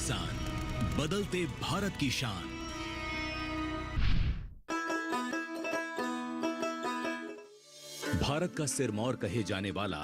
किसान, बदलते भारत की शान। भारत का सिरमौर कहे जाने वाला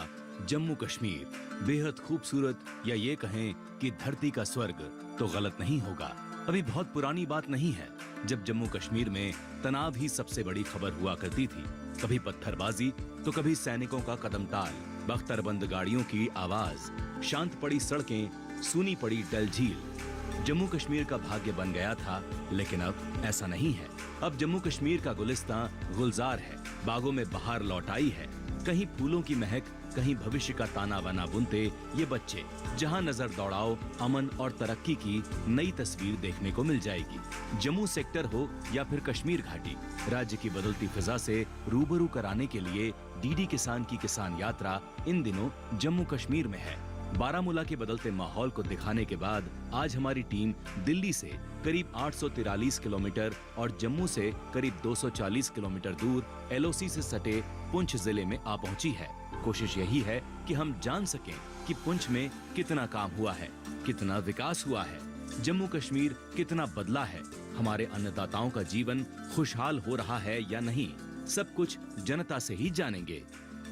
जम्मू कश्मीर बेहद खूबसूरत, या ये कहें कि धरती का स्वर्ग तो गलत नहीं होगा। अभी बहुत पुरानी बात नहीं है जब जम्मू कश्मीर में तनाव ही सबसे बड़ी खबर हुआ करती थी। कभी पत्थरबाजी तो कभी सैनिकों का कदमताल, बख्तरबंद गाड़ियों की आवाज, शांत पड़ी सड़कें, सूनी पड़ी डल झील। जम्मू कश्मीर का भाग्य बन गया था, लेकिन अब ऐसा नहीं है। अब जम्मू कश्मीर का गुलिस्तां गुलजार है, बागों में बहार लौट आई है। कहीं फूलों की महक, कहीं भविष्य का ताना बाना बुनते ये बच्चे। जहां नजर दौड़ाओ, अमन और तरक्की की नई तस्वीर देखने को मिल जाएगी। जम्मू सेक्टर हो या फिर कश्मीर घाटी, राज्य की बदलती फिजा से रूबरू कराने के लिए डीडी किसान की किसान यात्रा इन दिनों जम्मू कश्मीर में है। बारामूला के बदलते माहौल को दिखाने के बाद आज हमारी टीम दिल्ली से करीब 843 किलोमीटर और जम्मू से करीब 240 किलोमीटर दूर एलओसी से सटे पुंछ जिले में आ पहुंची है। कोशिश यही है कि हम जान सकें कि पुंछ में कितना काम हुआ है, कितना विकास हुआ है, जम्मू कश्मीर कितना बदला है, हमारे अन्नदाताओं का जीवन खुशहाल हो रहा है या नहीं, सब कुछ जनता से ही जानेंगे।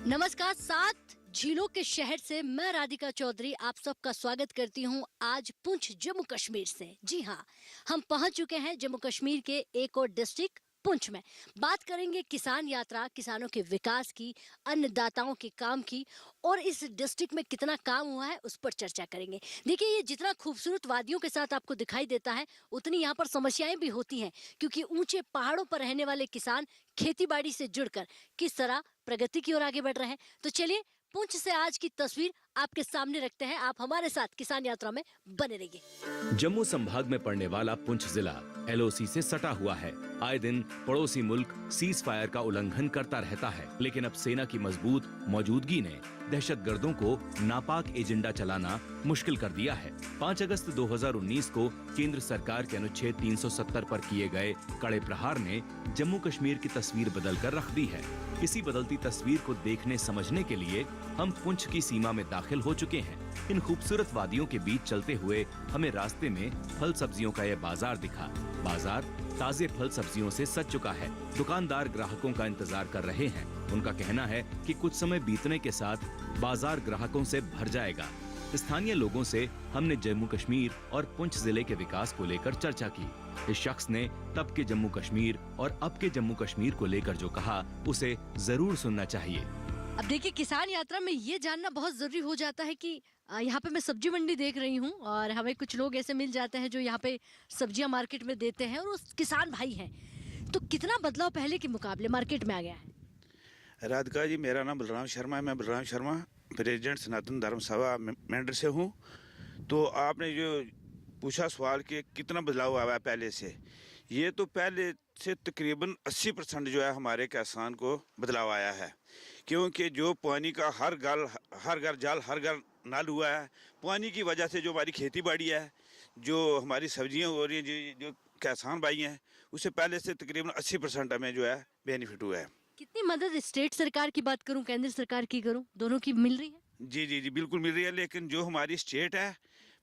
नमस्कार, 7 झीलों के शहर से मैं राधिका चौधरी आप सबका स्वागत करती हूं आज पुंछ जम्मू कश्मीर से। जी हाँ, हम पहुंच चुके हैं जम्मू कश्मीर के एक और डिस्ट्रिक्ट पुंछ में। बात करेंगे किसान यात्रा, किसानों के विकास की, अन्नदाताओं के काम की, और इस डिस्ट्रिक्ट में कितना काम हुआ है उस पर चर्चा करेंगे। देखिए, ये जितना खूबसूरत वादियों के साथ आपको दिखाई देता है, उतनी यहाँ पर समस्याएं भी होती हैं, क्योंकि ऊंचे पहाड़ों पर रहने वाले किसान खेती बाड़ी से जुड़कर किस तरह प्रगति की ओर आगे बढ़ रहे हैं। तो चलिए पुंछ से आज की तस्वीर आपके सामने रखते हैं। आप हमारे साथ किसान यात्रा में बने रहिए। जम्मू संभाग में पड़ने वाला पुंछ जिला एलओसी से सटा हुआ है। आए दिन पड़ोसी मुल्क सीज फायर का उल्लंघन करता रहता है, लेकिन अब सेना की मजबूत मौजूदगी ने दहशतगर्दों को नापाक एजेंडा चलाना मुश्किल कर दिया है। 5 अगस्त 2019 को केंद्र सरकार के अनुच्छेद 370 पर किए गए कड़े प्रहार ने जम्मू कश्मीर की तस्वीर बदल कर रख दी है। इसी बदलती तस्वीर को देखने समझने के लिए हम पुंछ की सीमा में दाखिल हो चुके हैं। इन खूबसूरत वादियों के बीच चलते हुए हमें रास्ते में फल सब्जियों का यह बाजार दिखा। बाजार ताजे फल सब्जियों से सज चुका है। दुकानदार ग्राहकों का इंतजार कर रहे हैं। उनका कहना है कि कुछ समय बीतने के साथ बाजार ग्राहकों से भर जाएगा। स्थानीय लोगों से हमने जम्मू कश्मीर और पुंछ जिले के विकास को लेकर चर्चा की। इस शख्स ने तब के जम्मू कश्मीर और अब के जम्मू कश्मीर को लेकर जो कहा, उसे जरूर सुनना चाहिए। अब देखिए, किसान यात्रा में ये जानना बहुत जरूरी हो जाता है कि यहाँ पे मैं सब्जी मंडी देख रही हूँ और हमें कुछ लोग ऐसे मिल जाते हैं जो यहाँ पे सब्जियाँ मार्केट में देते हैं और वो किसान भाई हैं। तो कितना बदलाव पहले के मुकाबले मार्केट में आ गया है? राधिका जी, मेरा नाम बलराम शर्मा है। मैं बलराम शर्मा, प्रेसिडेंट सनातन धर्म सभा मेंढर से हूँ। तो आपने जो पूछा सवाल कि कितना बदलाव आया है पहले से, ये तो पहले से तकरीबन 80% जो है हमारे किसान को बदलाव आया है। क्योंकि जो पानी का हर घर जाल हर घर नल हुआ है, पानी की वजह से जो हमारी खेती बाड़ी है, जो हमारी सब्जियां हो रही हैं, जो किसान भाई हैं, उससे पहले से तकरीबन 80% हमें जो है बेनिफिट हुआ है। कितनी मदद स्टेट सरकार की बात करूं, केंद्र सरकार की करूं, दोनों की मिल रही है? जी जी जी, बिल्कुल मिल रही है। लेकिन जो हमारी स्टेट है,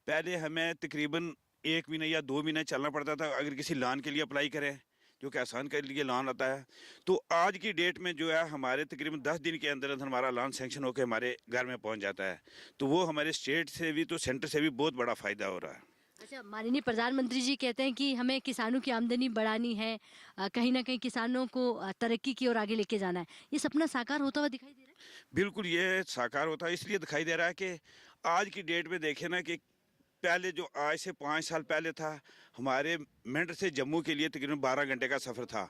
पहले हमें तकरीबन 1 महीने या 2 महीने चलना पड़ता था अगर किसी लोन के लिए अप्लाई करें, जो किसान के लिए लोन आता है। तो आज की डेट में जो है हमारे तकरीबन 10 दिन के अंदर अंदर हमारा लोन सैंक्शन होकर हमारे घर में पहुंच जाता है। तो वो हमारे स्टेट से भी तो सेंटर से भी बहुत बड़ा फ़ायदा हो रहा है। अच्छा, माननीय प्रधानमंत्री जी कहते हैं कि हमें किसानों की आमदनी बढ़ानी है, कहीं ना कहीं किसानों को तरक्की की ओर आगे लेके जाना है। ये सपना साकार होता हुआ दिखाई दे रहा है? बिल्कुल, ये साकार होता है। इसलिए दिखाई दे रहा है कि आज की डेट में देखें ना, कि पहले जो आज से 5 साल पहले था, हमारे मेंढर से जम्मू के लिए तकरीबन 12 घंटे का सफ़र था।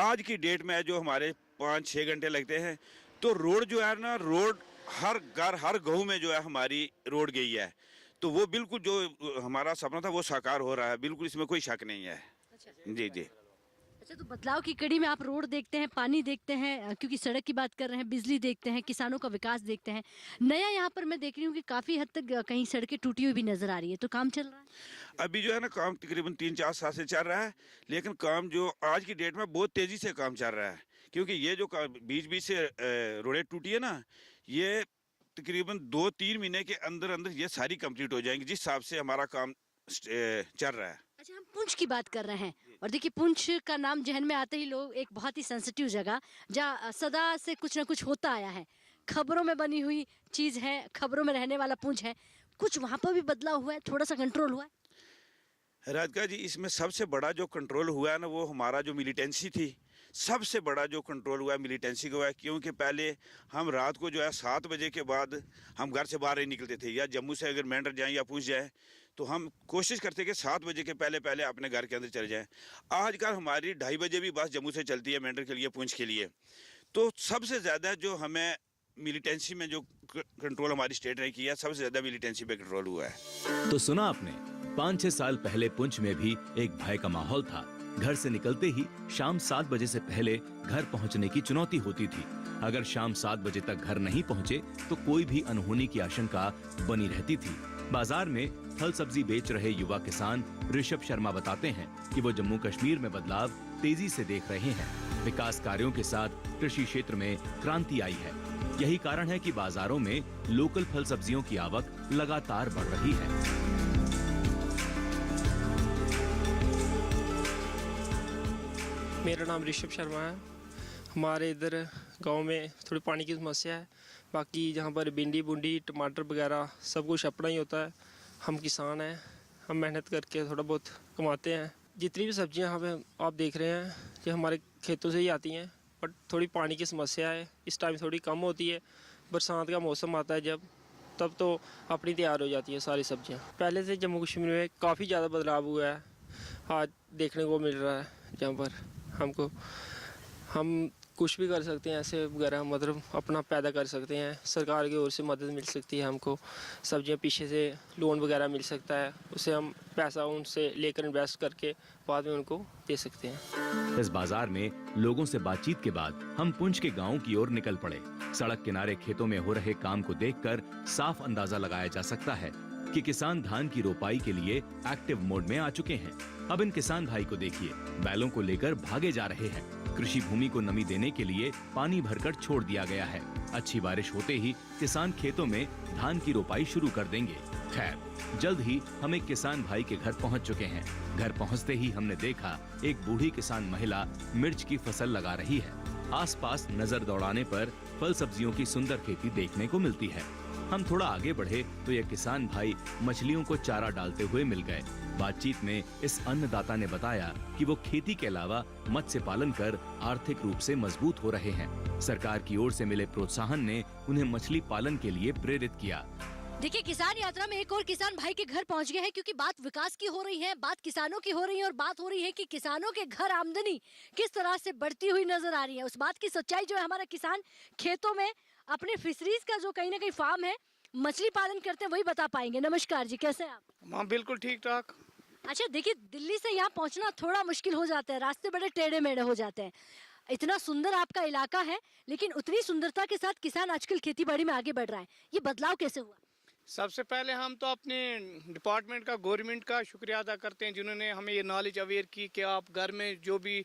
आज की डेट में जो हमारे 5-6 घंटे लगते हैं। तो रोड जो है ना, रोड हर घर हर गाँव में जो है हमारी रोड गई है। तो वो बिल्कुल जो हमारा सपना था वो साकार हो रहा है, बिल्कुल इसमें कोई शक नहीं है। अच्छा जी जी। अच्छा, तो बदलाव की कड़ी में आप रोड देखते हैं, पानी देखते हैं, क्योंकि सड़क की बात कर रहे हैं, बिजली देखते हैं, किसानों का विकास देखते हैं। नया यहाँ पर मैं देख रही हूँ कि काफ़ी हद तक कहीं सड़कें टूटी हुई भी नजर आ रही है। तो काम चल रहा है? अभी जो है ना, काम तकरीबन 3-4 साल से चल रहा है। लेकिन काम जो आज की डेट में बहुत तेज़ी से काम चल रहा है। क्योंकि ये जो बीच बीच से रोडें टूटी है ना, ये तकरीबन 2-3 महीने के अंदर अंदर ये सारी कंप्लीट हो जाएंगी, जिस हिसाब से हमारा काम चल रहा है। अच्छा, हम पुंछ की बात कर रहे हैं और देखिए पुंछ का नाम जहन में आते ही लोग एक बहुत ही सेंसिटिव जगह जहाँ सदा से कुछ ना कुछ होता आया है, खबरों में बनी हुई चीज है, खबरों में रहने वाला पुंछ है, कुछ वहां पर भी बदलाव हुआ है, थोड़ा सा कंट्रोल हुआ है? राधिका जी, इसमें सबसे बड़ा जो कंट्रोल हुआ है ना, वो हमारा जो मिलिटेंसी थी, सबसे बड़ा जो कंट्रोल हुआ है मिलिटेंसी का हुआ है। क्योंकि पहले हम रात को जो है 7 बजे के बाद हम घर से बाहर नहीं निकलते थे, या जम्मू से अगर मेंढर जाएं या पूछ जाए तो हम कोशिश करते कि 7 बजे के पहले पहले अपने घर के अंदर चले जाएं। आजकल हमारी 2:30 बजे भी बस जम्मू से चलती है मेंढर के लिए, पूंछ के लिए। तो सबसे ज़्यादा जो हमें मिलिटेंसी में जो कंट्रोल हमारी स्टेट ने किया, सबसे ज़्यादा मिलिटेंसी पे कंट्रोल हुआ है। तो सुना आपने, 5-6 साल पहले पुंछ में भी एक भय का माहौल था। घर से निकलते ही शाम 7 बजे से पहले घर पहुंचने की चुनौती होती थी। अगर शाम 7 बजे तक घर नहीं पहुंचे तो कोई भी अनहोनी की आशंका बनी रहती थी। बाजार में फल सब्जी बेच रहे युवा किसान ऋषभ शर्मा बताते हैं कि वो जम्मू कश्मीर में बदलाव तेजी से देख रहे हैं। विकास कार्यों के साथ कृषि क्षेत्र में क्रांति आई है। यही कारण है कि बाजारों में लोकल फल सब्जियों की आवक लगातार बढ़ रही है। मेरा नाम ऋषभ शर्मा है। हमारे इधर गांव में थोड़ी पानी की समस्या है। बाकी जहाँ पर भिंडी बुंडी टमाटर वगैरह सब कुछ अपना ही होता है। हम किसान हैं, हम मेहनत करके थोड़ा बहुत कमाते हैं। जितनी भी सब्जियां यहाँ पे आप देख रहे हैं ये हमारे खेतों से ही आती हैं, बट थोड़ी पानी की समस्या है। इस टाइम थोड़ी कम होती है। बरसात का मौसम आता है जब, तब तो अपनी तैयार हो जाती है सारी सब्जियां। पहले से जम्मू कश्मीर में काफ़ी ज़्यादा बदलाव हुआ है, आज देखने को मिल रहा है। जहाँ पर हम कुछ भी कर सकते हैं ऐसे वगैरह, मतलब अपना पैदा कर सकते हैं। सरकार की ओर से मदद मिल सकती है हमको। सब्जियां पीछे से लोन वगैरह मिल सकता है, उससे हम पैसा उनसे लेकर इन्वेस्ट करके बाद में उनको दे सकते हैं। इस बाजार में लोगों से बातचीत के बाद हम पुंछ के गांव की ओर निकल पड़े। सड़क किनारे खेतों में हो रहे काम को देखकर साफ अंदाजा लगाया जा सकता है कि किसान धान की रोपाई के लिए एक्टिव मोड में आ चुके हैं। अब इन किसान भाई को देखिए, बैलों को लेकर भागे जा रहे हैं। कृषि भूमि को नमी देने के लिए पानी भरकर छोड़ दिया गया है। अच्छी बारिश होते ही किसान खेतों में धान की रोपाई शुरू कर देंगे। खैर, जल्द ही हम एक किसान भाई के घर पहुंच चुके हैं। घर पहुंचते ही हमने देखा एक बूढ़ी किसान महिला मिर्च की फसल लगा रही है। आसपास नजर दौड़ाने पर फल सब्जियों की सुंदर खेती देखने को मिलती है। हम थोड़ा आगे बढ़े तो यह किसान भाई मछलियों को चारा डालते हुए मिल गए। बातचीत में इस अन्नदाता ने बताया कि वो खेती के अलावा मत्स्य पालन कर आर्थिक रूप से मजबूत हो रहे हैं। सरकार की ओर से मिले प्रोत्साहन ने उन्हें मछली पालन के लिए प्रेरित किया। देखिए, किसान यात्रा में एक और किसान भाई के घर पहुंच गए हैं, क्योंकि बात विकास की हो रही है, बात किसानों की हो रही है और बात हो रही है कि किसानों के घर आमदनी किस तरह से बढ़ती हुई नजर आ रही है। उस बात की सच्चाई जो है, हमारा किसान खेतों में अपने फिशरीज का जो कहीं ना कहीं फार्म है, मछली पालन करते हैं, वही बता पाएंगे। नमस्कार जी, कैसे हैं आप? हाँ, बिल्कुल ठीक ठाक। अच्छा, देखिए, दिल्ली से यहाँ पहुँचना थोड़ा मुश्किल हो जाता है, रास्ते बड़े टेढ़े मेढ़े हो जाते हैं। इतना सुंदर आपका इलाका है, लेकिन उतनी सुंदरता के साथ किसान आजकल खेती बाड़ी में आगे बढ़ रहा है। ये बदलाव कैसे हुआ? सबसे पहले हम तो अपने डिपार्टमेंट का, गवर्नमेंट का शुक्रिया अदा करते हैं, जिन्होंने हमें ये नॉलेज अवेयर की कि आप घर में जो भी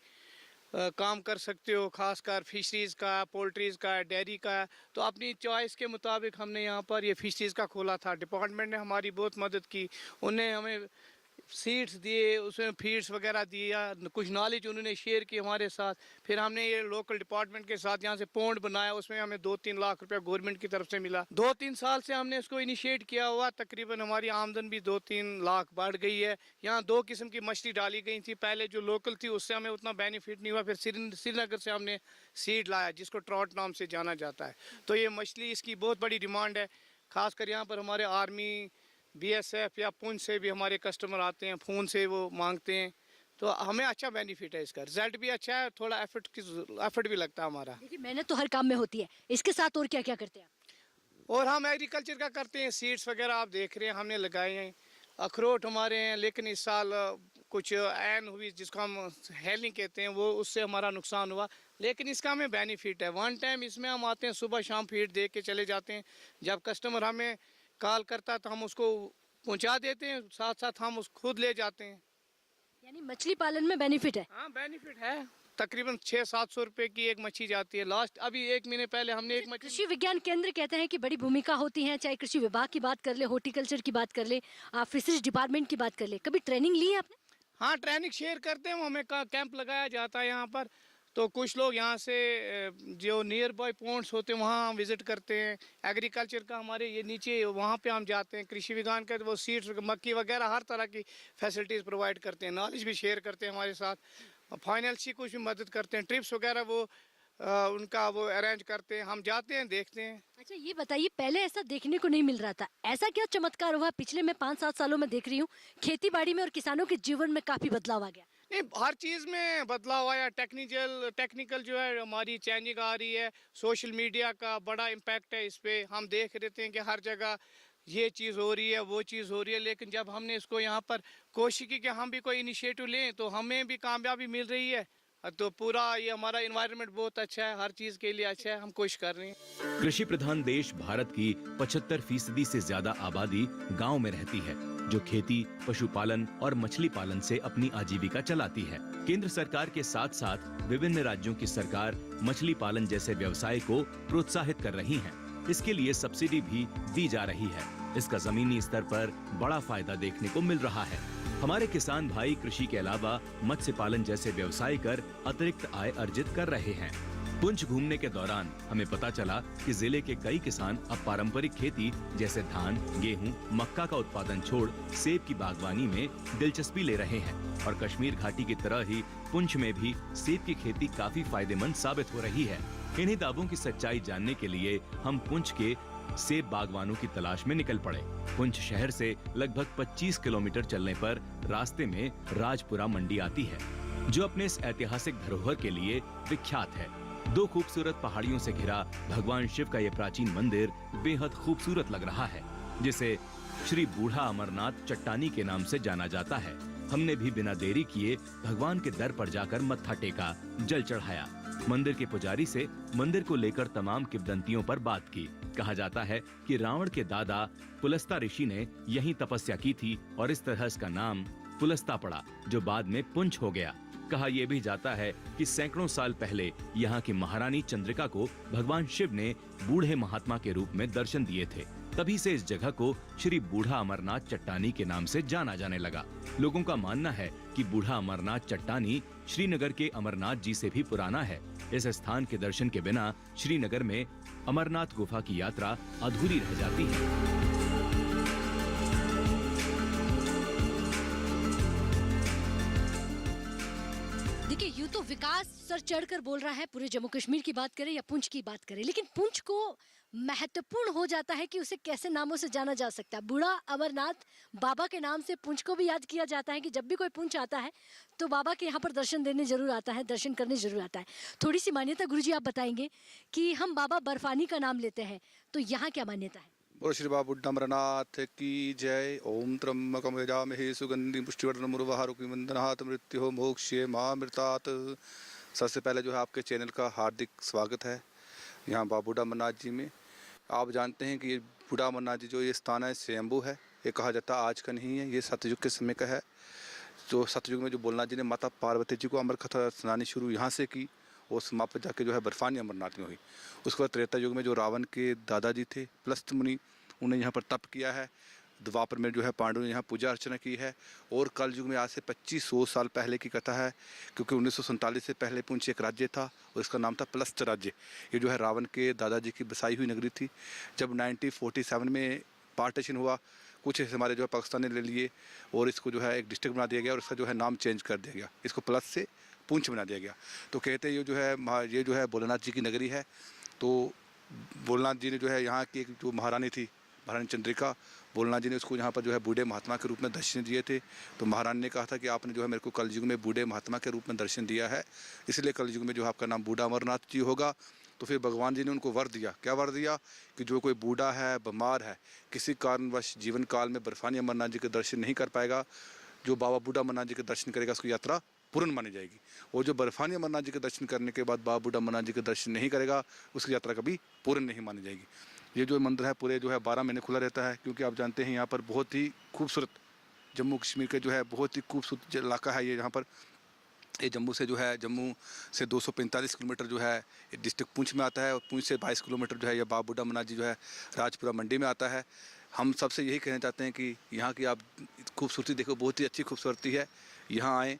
काम कर सकते हो, खासकर फिशरीज़ का, पोल्ट्रीज़ का, डेयरी का। तो अपनी चॉइस के मुताबिक हमने यहाँ पर ये फिशरीज़ का खोला था। डिपार्टमेंट ने हमारी बहुत मदद की। उन्हें हमें सीड्स दिए, उसमें फीड्स वगैरह दिया, कुछ नॉलेज उन्होंने शेयर की हमारे साथ। फिर हमने ये लोकल डिपार्टमेंट के साथ यहाँ से पॉन्ड बनाया, उसमें हमें 2-3 लाख रुपया गवर्नमेंट की तरफ से मिला। 2-3 साल से हमने इसको इनिशिएट किया हुआ, तकरीबन हमारी आमदन भी 2-3 लाख बढ़ गई है। यहाँ 2 किस्म की मछली डाली गई थी। पहले जो लोकल थी उससे हमें उतना बेनिफिट नहीं हुआ। फिर श्रीनगर से हमने सीड लाया, जिसको ट्रॉट नाम से जाना जाता है। तो ये मछली, इसकी बहुत बड़ी डिमांड है। खासकर यहाँ पर हमारे आर्मी, BSF या पुंछ से भी हमारे कस्टमर आते हैं, फ़ोन से वो मांगते हैं। तो हमें अच्छा बेनिफिट है इसका, रिजल्ट भी अच्छा है। थोड़ा एफर्ट भी लगता है हमारा। देखिए, मेहनत तो हर काम में होती है, इसके साथ और क्या क्या करते हैं आप? और हम एग्रीकल्चर का करते हैं, सीड्स वगैरह आप देख रहे हैं हमने लगाए हैं। अखरोट हमारे हैं, लेकिन इस साल कुछ ऐन हुई, जिसको हम हेलिंग कहते हैं, वो उससे हमारा नुकसान हुआ। लेकिन इसका हमें बेनिफिट है। 1 टाइम इसमें हम आते हैं, सुबह शाम फीड दे के चले जाते हैं। जब कस्टमर हमें कॉल करता है तो हम उसको पहुंचा देते हैं, साथ साथ हम उसको खुद ले जाते हैं। यानी मछली पालन में बेनिफिट है? हाँ, बेनिफिट है। तकरीबन 600-700 रुपए की एक मच्छी जाती है। लास्ट अभी 1 महीने पहले हमने एक मच्छी कृषि विज्ञान केंद्र कहते हैं कि बड़ी भूमिका होती है, चाहे कृषि विभाग की बात कर ले, हॉर्टिकल्चर की बात कर ले, फिशरीज डिपार्टमेंट की बात कर ले। कभी ट्रेनिंग ली है आपने? हाँ, ट्रेनिंग शेयर करते हैं, हमें कैंप लगाया जाता है यहाँ पर। तो कुछ लोग यहाँ से जो नियर बाय पॉइंट्स होते हैं वहाँ विजिट करते हैं। एग्रीकल्चर का हमारे ये नीचे वहाँ पे हम जाते हैं। कृषि विज्ञान का वो सीड्स मक्की वगैरह हर तरह की फैसिलिटीज़ प्रोवाइड करते हैं, नॉलेज भी शेयर करते हैं हमारे साथ। फाइनेंशियल कुछ भी मदद करते हैं, ट्रिप्स वगैरह वो उनका वो अरेंज करते हैं, हम जाते हैं, देखते हैं। अच्छा ये बताइए, पहले ऐसा देखने को नहीं मिल रहा था, ऐसा क्या चमत्कार हुआ पिछले मैं 5-7 सालों में देख रही हूँ खेती बाड़ी में और किसानों के जीवन में काफी बदलाव आ गया? नहीं, हर चीज़ में बदलाव आया। टेक्निकल जो है हमारी चेंजिंग आ रही है। सोशल मीडिया का बड़ा इम्पैक्ट है इस पे। हम देख रहते हैं कि हर जगह ये चीज़ हो रही है, वो चीज़ हो रही है, लेकिन जब हमने इसको यहाँ पर कोशिश की कि हम भी कोई इनिशिएटिव लें तो हमें भी कामयाबी मिल रही है। तो पूरा ये हमारा इन्वायरमेंट बहुत अच्छा है, हर चीज़ के लिए अच्छा है, हम कोशिश कर रहे हैं। कृषि प्रधान देश भारत की 75% से ज्यादा आबादी गांव में रहती है, जो खेती, पशुपालन और मछली पालन से अपनी आजीविका चलाती है। केंद्र सरकार के साथ साथ विभिन्न राज्यों की सरकार मछली पालन जैसे व्यवसाय को प्रोत्साहित कर रही है। इसके लिए सब्सिडी भी दी जा रही है। इसका जमीनी स्तर पर बड़ा फायदा देखने को मिल रहा है। हमारे किसान भाई कृषि के अलावा मत्स्य पालन जैसे व्यवसाय कर अतिरिक्त आय अर्जित कर रहे हैं। पुंछ घूमने के दौरान हमें पता चला कि जिले के कई किसान अब पारंपरिक खेती जैसे धान, गेहूं, मक्का का उत्पादन छोड़ सेब की बागवानी में दिलचस्पी ले रहे हैं। और कश्मीर घाटी की तरह ही पुंछ में भी सेब की खेती काफी फायदेमंद साबित हो रही है। इन्हीं दावों की सच्चाई जानने के लिए हम पुंछ के सेब बागवानों की तलाश में निकल पड़े। पुंछ शहर से लगभग 25 किलोमीटर चलने पर रास्ते में राजपुरा मंडी आती है, जो अपने इस ऐतिहासिक धरोहर के लिए विख्यात है। 2 खूबसूरत पहाड़ियों से घिरा भगवान शिव का ये प्राचीन मंदिर बेहद खूबसूरत लग रहा है, जिसे श्री बूढ़ा अमरनाथ चट्टानी के नाम से जाना जाता है। हमने भी बिना देरी किए भगवान के दर पर जाकर मत्था टेका, जल चढ़ाया। मंदिर के पुजारी से मंदिर को लेकर तमाम किंवदंतियों पर बात की। कहा जाता है कि रावण के दादा पुलस्ता ऋषि ने यहीं तपस्या की थी और इस तरह इसका नाम पुलस्ता पड़ा, जो बाद में पुंछ हो गया। कहा यह भी जाता है कि सैकड़ों साल पहले यहाँ की महारानी चंद्रिका को भगवान शिव ने बूढ़े महात्मा के रूप में दर्शन दिए थे। तभी से इस जगह को श्री बूढ़ा अमरनाथ चट्टानी के नाम से जाना जाने लगा। लोगों का मानना है कि बूढ़ा अमरनाथ चट्टानी श्रीनगर के अमरनाथ जी से भी पुराना है। इस स्थान के दर्शन के बिना श्रीनगर में अमरनाथ गुफा की यात्रा अधूरी रह जाती है। देखिए, यूं तो विकास सर चढ़कर बोल रहा है पूरे जम्मू कश्मीर की बात करें या पुंछ की बात करें, लेकिन पुंछ को महत्वपूर्ण हो जाता है कि उसे कैसे नामों से जाना जा सकता है। बूढ़ा अमरनाथ बाबा के नाम से पुंछ को भी याद किया जाता है कि जब भी कोई पुंछ आता है तो बाबा के यहाँ पर दर्शन देने जरूर आता है, दर्शन करने जरूर आता है। थोड़ी सी मान्यता गुरुजी आप बताएंगे कि हम बाबा बर्फानी का नाम लेते हैं, तो यहाँ क्या मान्यता है? बोलो श्री बाबा बुड्ढा अमरनाथ की जय। ओम त्र्यंबकं यजामहे सुगंधिं पुष्टिवर्धनम् उर्वारुकमिव वन्दनात् मृत्योः मोक्षये मामृतात्। सबसे पहले जो है आपके चैनल का हार्दिक स्वागत है यहाँ बाबा बुड्ढा अमरनाथ जी में। आप जानते हैं कि ये बुड्ढा अमरनाथ जी जो ये स्थान है स्वयंभू है। ये कहा जाता है आज का नहीं है, ये सतयुग के समय का है। जो सतयुग में जो भोलेनाथ जी ने माता पार्वती जी को अमर कथा सुनानी शुरू यहाँ से की और समाप्त जाके जो है बर्फानी अमरनाथ में हुई। उसके बाद त्रेता युग में जो रावण के दादाजी थे प्लस्त मुनि, उन्हें यहाँ पर तप किया है। द्वापर में जो है पांडवों ने यहाँ पूजा अर्चना की है। और कल युग में आज से 2500 साल पहले की कथा है, क्योंकि 1947 से पहले पुंछ एक राज्य था और इसका नाम था प्लस्त राज्य। ये जो है रावण के दादाजी की बसाई हुई नगरी थी। जब 1947 में पार्टीशन हुआ, कुछ हमारे जो है पाकिस्तान ने ले लिए और इसको जो है एक डिस्ट्रिक्ट बना दिया गया और इसका जो है नाम चेंज कर दिया गया, इसको प्लस से पुंछ बना दिया गया। तो कहते हैं ये जो है भोलेनाथ जी की नगरी है। तो भोलेनाथ जी ने जो है यहाँ की एक जो महारानी थी, महारानी चंद्रिका, भोलेनाथ जी ने उसको यहाँ पर जो है बूढ़े महात्मा के रूप में दर्शन दिए थे। तो महारानी ने कहा था कि आपने जो है मेरे को कल युग में बूढ़े महात्मा के रूप में दर्शन दिया है, इसलिए कल युग में जो आपका नाम बूढ़ा अमरनाथ जी होगा। तो फिर भगवान जी ने उनको वर दिया। क्या वर दिया? कि जो कोई बूढ़ा है, बीमार है, किसी कारणवश जीवन काल में बर्फानी अमरनाथ जी के दर्शन नहीं कर पाएगा, जो बाबा बूढ़ा अमरनाथ जी के दर्शन करेगा उसकी यात्रा पूर्ण मानी जाएगी। और जो बर्फानी अमरनाथ जी के दर्शन करने के बाद बाबा बूढ़ा अमरनाथ जी के दर्शन नहीं करेगा उसकी यात्रा कभी पूर्ण नहीं मानी जाएगी। ये जो मंदिर है पूरे जो है 12 महीने खुला रहता है, क्योंकि आप जानते हैं यहाँ पर बहुत ही खूबसूरत जम्मू कश्मीर का जो है बहुत ही खूबसूरत इलाका है ये। यहाँ पर ये जम्मू से जो है, जम्मू से 245 किलोमीटर जो है ये डिस्ट्रिक्ट पुंछ में आता है, और पुंछ से 22 किलोमीटर जो है ये बाबा बुड्ढा मनाजी जो है राजपुरा मंडी में आता है। हम सबसे यही कहना चाहते हैं कि यहाँ की आप खूबसूरती देखो, बहुत ही अच्छी खूबसूरती है। यहाँ आएँ,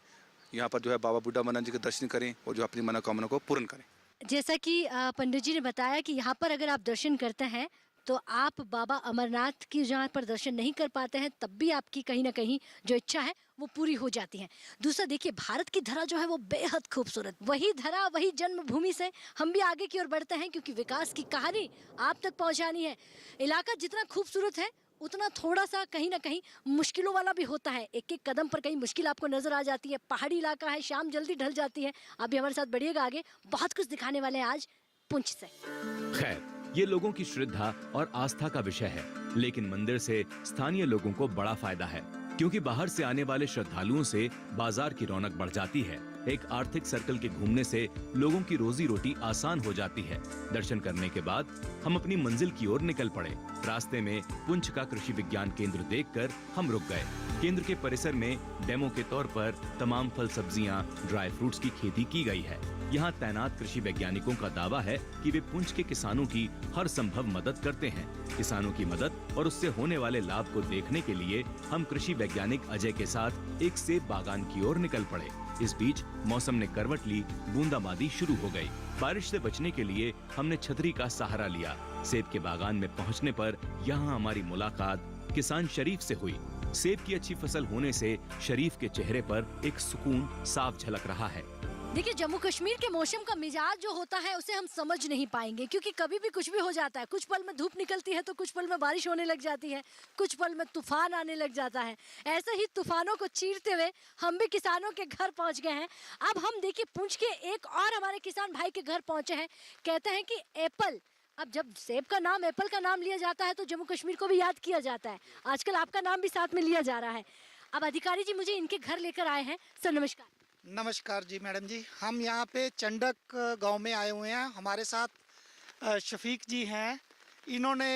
यहाँ पर जो है बाबा बुड्ढा मनाजी के दर्शन करें और जो अपनी मनोकामना को पूर्ण करें। जैसा कि पंडित जी ने बताया कि यहाँ पर अगर आप दर्शन करते हैं तो आप बाबा अमरनाथ की जहाँ पर दर्शन नहीं कर पाते हैं तब भी आपकी कहीं ना कहीं जो इच्छा है वो पूरी हो जाती है। दूसरा देखिए, भारत की धरा जो है वो बेहद खूबसूरत, वही धरा वही जन्मभूमि से हम भी आगे की ओर बढ़ते हैं, क्योंकि विकास की कहानी आप तक पहुँचानी है। इलाका जितना खूबसूरत है उतना थोड़ा सा कहीं ना कहीं मुश्किलों वाला भी होता है। एक एक कदम पर कहीं मुश्किल आपको नजर आ जाती है। पहाड़ी इलाका है, शाम जल्दी ढल जाती है। आप भी हमारे साथ बढ़िएगा आगे, बहुत कुछ दिखाने वाले हैं आज पुंछ से। खैर, ये लोगों की श्रद्धा और आस्था का विषय है, लेकिन मंदिर से स्थानीय लोगों को बड़ा फायदा है, क्योंकि बाहर से आने वाले श्रद्धालुओं से बाजार की रौनक बढ़ जाती है। एक आर्थिक सर्कल के घूमने से लोगों की रोजी रोटी आसान हो जाती है। दर्शन करने के बाद हम अपनी मंजिल की ओर निकल पड़े। रास्ते में पुंछ का कृषि विज्ञान केंद्र देखकर हम रुक गए। केंद्र के परिसर में डेमो के तौर पर तमाम फल सब्जियां, ड्राई फ्रूट्स की खेती की गई है। यहाँ तैनात कृषि वैज्ञानिकों का दावा है कि वे पुंछ के किसानों की हर संभव मदद करते हैं। किसानों की मदद और उससे होने वाले लाभ को देखने के लिए हम कृषि वैज्ञानिक अजय के साथ एक सेब बागान की ओर निकल पड़े। इस बीच मौसम ने करवट ली, बूंदाबांदी शुरू हो गई। बारिश से बचने के लिए हमने छतरी का सहारा लिया। सेब के बागान में पहुंचने पर यहाँ हमारी मुलाकात किसान शरीफ से हुई। सेब की अच्छी फसल होने से शरीफ के चेहरे पर एक सुकून साफ झलक रहा है। देखिए, जम्मू कश्मीर के मौसम का मिजाज जो होता है उसे हम समझ नहीं पाएंगे, क्योंकि कभी भी कुछ भी हो जाता है। कुछ पल में धूप निकलती है तो कुछ पल में बारिश होने लग जाती है, कुछ पल में तूफान आने लग जाता है। ऐसे ही तूफानों को चीरते हुए हम भी किसानों के घर पहुंच गए हैं। अब हम देखिए पुंछ के एक और हमारे किसान भाई के घर पहुंचे हैं। कहते हैं कि एप्पल, अब जब सेब का नाम, एप्पल का नाम लिया जाता है तो जम्मू कश्मीर को भी याद किया जाता है। आजकल आपका नाम भी साथ में लिया जा रहा है। अब अधिकारी जी मुझे इनके घर लेकर आए हैं। सर नमस्कार। नमस्कार जी मैडम जी, हम यहाँ पे चंडक गांव में आए हुए हैं। हमारे साथ शफीक जी हैं। इन्होंने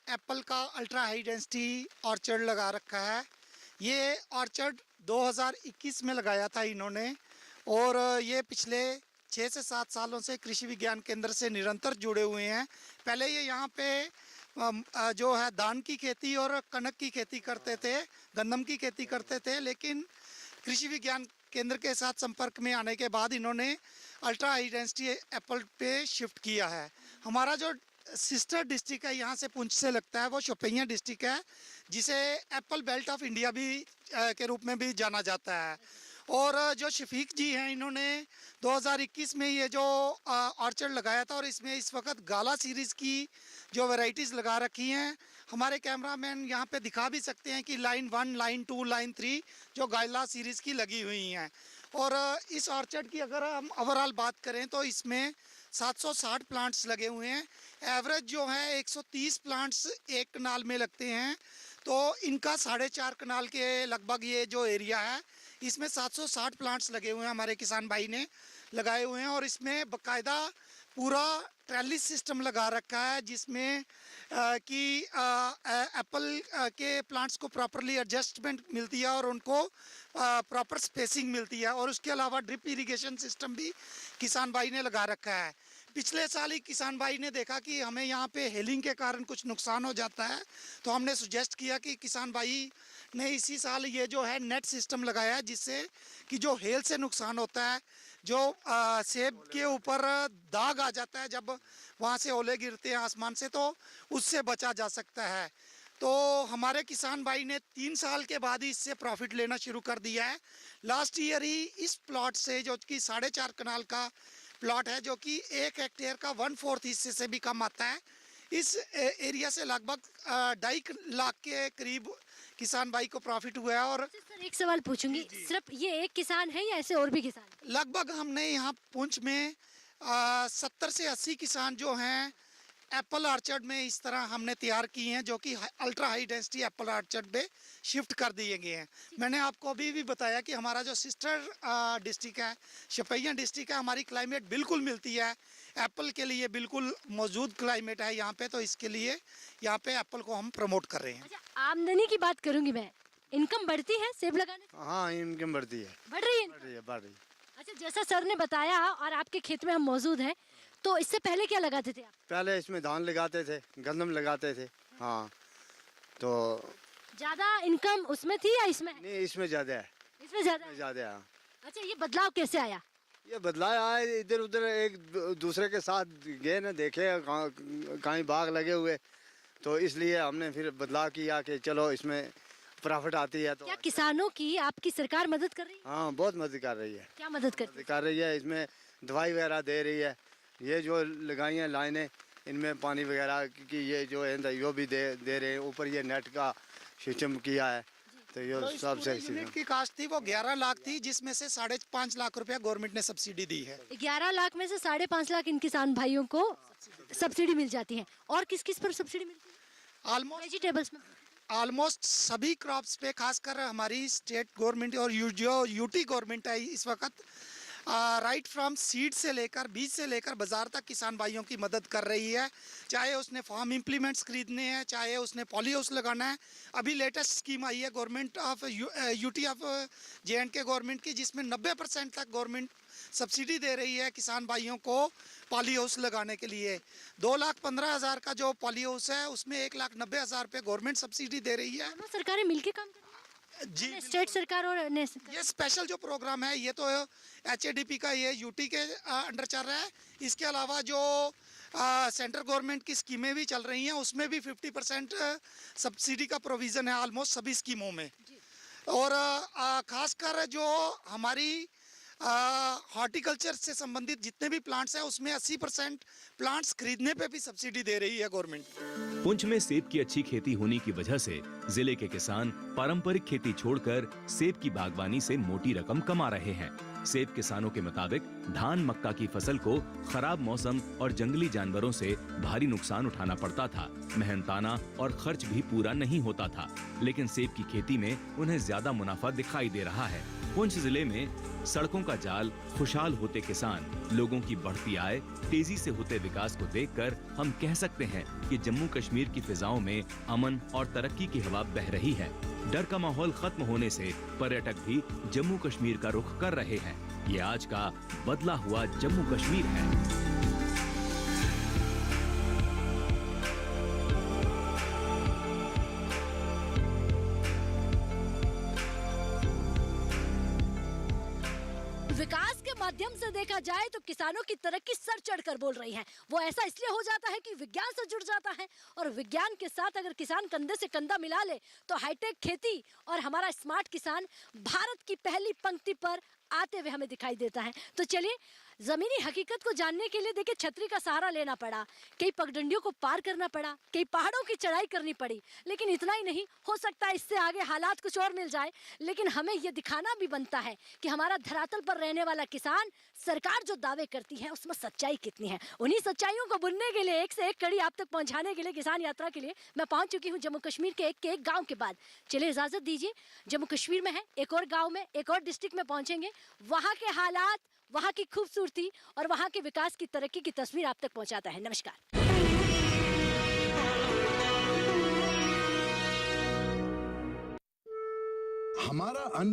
एप्पल का अल्ट्रा हाई डेंसिटी ऑर्चर्ड लगा रखा है। ये ऑर्चर्ड 2021 में लगाया था इन्होंने, और ये पिछले 6 से 7 सालों से कृषि विज्ञान केंद्र से निरंतर जुड़े हुए हैं। पहले ये यहाँ पे जो है धान की खेती और कनक की खेती करते थे, गंदम की खेती करते थे, लेकिन कृषि विज्ञान केंद्र के साथ संपर्क में आने के बाद इन्होंने अल्ट्रा हाई डेंसिटी एप्पल पे शिफ्ट किया है। हमारा जो सिस्टर डिस्ट्रिक्ट है यहाँ से पुंछ से लगता है वो शोपियां डिस्ट्रिक्ट है, जिसे एप्पल बेल्ट ऑफ इंडिया भी के रूप में भी जाना जाता है। और जो शफीक जी हैं, इन्होंने 2021 में ये जो ऑर्चर्ड लगाया था, और इसमें इस वक्त गाला सीरीज़ की जो वैरायटीज़ लगा रखी हैं। हमारे कैमरामैन यहाँ पे दिखा भी सकते हैं कि लाइन 1, लाइन 2, लाइन 3 जो गाला सीरीज़ की लगी हुई हैं। और इस ऑर्चर्ड की अगर हम ओवरऑल बात करें तो इसमें 760 प्लांट्स लगे हुए हैं। एवरेज जो है 130 प्लांट्स एक कनाल में लगते हैं, तो इनका 4.5 कनाल के लगभग ये जो एरिया है, इसमें 760 प्लांट्स लगे हुए हैं। हमारे किसान भाई ने लगाए हुए हैं, और इसमें बाकायदा पूरा ट्रेलिस सिस्टम लगा रखा है, जिसमें कि एप्पल के प्लांट्स को प्रॉपरली एडजस्टमेंट मिलती है और उनको प्रॉपर स्पेसिंग मिलती है। और उसके अलावा ड्रिप इरिगेशन सिस्टम भी किसान भाई ने लगा रखा है। पिछले साल ही किसान भाई ने देखा कि हमें यहाँ पे हेलिंग के कारण कुछ नुकसान हो जाता है, तो हमने सुजेस्ट किया कि किसान भाई ने इसी साल ये जो है नेट सिस्टम लगाया है, जिससे कि जो हेल से नुकसान होता है, जो सेब के ऊपर दाग आ जाता है जब वहाँ से ओले गिरते हैं आसमान से, तो उससे बचा जा सकता है। तो हमारे किसान भाई ने 3 साल के बाद ही इससे प्रॉफिट लेना शुरू कर दिया है। लास्ट ईयर ही इस प्लॉट से, जो कि 4.5 कनाल का प्लॉट है, जो कि 1 हेक्टेयर का 1/4 हिस्से से भी कम आता है, इस एरिया से लगभग 2.5 लाख के करीब किसान भाई को प्रॉफिट हुआ है। और सर एक सवाल पूछूंगी, सिर्फ ये एक किसान है या ऐसे और भी किसान? लगभग हमने यहाँ पुंछ में 70 से 80 किसान जो हैं एप्पल ऑर्चर्ड में इस तरह हमने तैयार की हैं, जो कि ultra high density Apple orchard पे शिफ्ट कर दिए गए हैं। मैंने आपको अभी भी बताया कि हमारा जो सिस्टर डिस्ट्रिक्ट है, शोपियां डिस्ट्रिक्ट है, हमारी क्लाइमेट बिल्कुल मिलती है एप्पल के लिए, बिल्कुल मौजूद क्लाइमेट है यहाँ पे, तो इसके लिए यहाँ पे एप्पल को हम प्रमोट कर रहे हैं। अच्छा, आमदनी की बात करूंगी मैं, इनकम बढ़ती है सेब लगाने से? हाँ, इनकम बढ़ती है। बढ़ रही है? बढ़ रही है, बढ़ रही है। अच्छा, जैसा सर ने बताया और आपके खेत में हम मौजूद हैं, तो इससे पहले क्या लगाते थे आप? पहले इसमें धान लगाते थे, गंदम लगाते थे। हाँ, तो ज्यादा इनकम उसमें थी या इसमें है? नहीं, इसमें ज़्यादा है, इसमें ज्यादा है। ज़्यादा है। अच्छा, ये बदलाव कैसे आया? ये बदलाव आए, इधर उधर एक दूसरे के साथ गए ना, देखे कहीं बाग लगे हुए, तो इसलिए हमने फिर बदलाव किया कि चलो इसमें प्रॉफिट आती है। तो क्या किसानों की आपकी सरकार मदद कर रही है? हाँ, बहुत मदद कर रही है, क्या मदद कर रही कर रही है। इसमें दवाई वगैरह दे रही है, ये जो लगाई हैं लाइनें, इनमें पानी वगैरह की ये जो है यो भी दे रहे हैं। ऊपर ये नेट का सिस्टम किया है, तो ये तो इस सब पूरे सही यूनिट की कास्ट थी वो 11 लाख थी, जिसमें से 5.5 लाख रुपया गवर्नमेंट ने सब्सिडी दी है। 11 लाख में से 5.5 लाख इन किसान भाइयों को सब्सिडी मिल जाती है। और किस किस पर सब्सिडी मिलती है? ऑलमोस्ट वेजिटेबल्स में। ऑलमोस्ट सभी क्रॉप्स पे, खासकर हमारी स्टेट गवर्नमेंट और जो यूटी गवर्नमेंट है इस वक्त, राइट फ्रॉम सीड से लेकर, बीज से लेकर बाजार तक किसान भाइयों की मदद कर रही है। चाहे उसने फार्म इम्प्लीमेंट्स खरीदने हैं, चाहे उसने पॉली हाउस लगाना है। अभी लेटेस्ट स्कीम आई है government of UT of JNK government की, जिसमें 90% तक गवर्नमेंट सब्सिडी दे रही है किसान भाइयों को पॉली हाउस लगाने के लिए। 2,15,000 का जो पॉली हाउस है, उसमें 1,90,000 रुपये गवर्नमेंट सब्सिडी दे रही है। दोनों सरकारें मिलकर काम कर रही जी, हैं, स्टेट सरकार और ये स्पेशल जो प्रोग्राम है, ये तो HADP का, ये यूटी के अंडर चल रहा है। इसके अलावा जो सेंट्रल गवर्नमेंट की स्कीमें भी चल रही हैं, उसमें भी 50% सब्सिडी का प्रोविज़न है ऑलमोस्ट सभी स्कीमों में। और खासकर जो हमारी हॉर्टिकल्चर से संबंधित जितने भी प्लांट्स हैं, उसमें 80% प्लांट्स खरीदने पे भी सब्सिडी दे रही है गवर्नमेंट। पुंछ में सेब की अच्छी खेती होने की वजह से जिले के किसान पारंपरिक खेती छोड़कर सेब की बागवानी से मोटी रकम कमा रहे हैं। सेब किसानों के मुताबिक धान मक्का की फसल को खराब मौसम और जंगली जानवरों से भारी नुकसान उठाना पड़ता था। मेहनताना और खर्च भी पूरा नहीं होता था, लेकिन सेब की खेती में उन्हें ज्यादा मुनाफा दिखाई दे रहा है। पुंछ जिले में सड़कों का जाल, खुशहाल होते किसान, लोगों की बढ़ती आय, तेजी से होते विकास को देखकर हम कह सकते हैं कि जम्मू कश्मीर की फिजाओं में अमन और तरक्की की हवा बह रही है। डर का माहौल खत्म होने से पर्यटक भी जम्मू कश्मीर का रुख कर रहे हैं। ये आज का बदला हुआ जम्मू कश्मीर है। विकास के माध्यम से देखा जाए तो किसानों की तरक्की सर चढ़कर बोल रही है। वो ऐसा इसलिए हो जाता है कि विज्ञान से जुड़ जाता है, और विज्ञान के साथ अगर किसान कंधे से कंधा मिला ले तो हाईटेक खेती और हमारा स्मार्ट किसान भारत की पहली पंक्ति पर आते हुए हमें दिखाई देता है। तो चलिए, जमीनी हकीकत को जानने के लिए देखिए छतरी का सहारा लेना पड़ा, कई पगडंडियों को पार करना पड़ा, कई पहाड़ों की चढ़ाई करनी पड़ी, लेकिन इतना ही नहीं, हो सकता है इससे आगे हालात कुछ और मिल जाए, लेकिन हमें ये दिखाना भी बनता है कि हमारा धरातल पर रहने वाला किसान, सरकार जो दावे करती है उसमें सच्चाई कितनी है। उन्हीं सच्चाइयों को बुनने के लिए, एक से एक कड़ी आप तक पहुंचाने के लिए, किसान यात्रा के लिए मैं पहुंच चुकी हूं जम्मू कश्मीर के एक गाँव के बाद। चलिए इजाजत दीजिए, जम्मू कश्मीर में है एक और गाँव में, एक और डिस्ट्रिक्ट में पहुंचेंगे, वहाँ के हालात, वहाँ की खूबसूरती और वहाँ के विकास की तरक्की की तस्वीर आप तक पहुँचाता है। नमस्कार। हमारा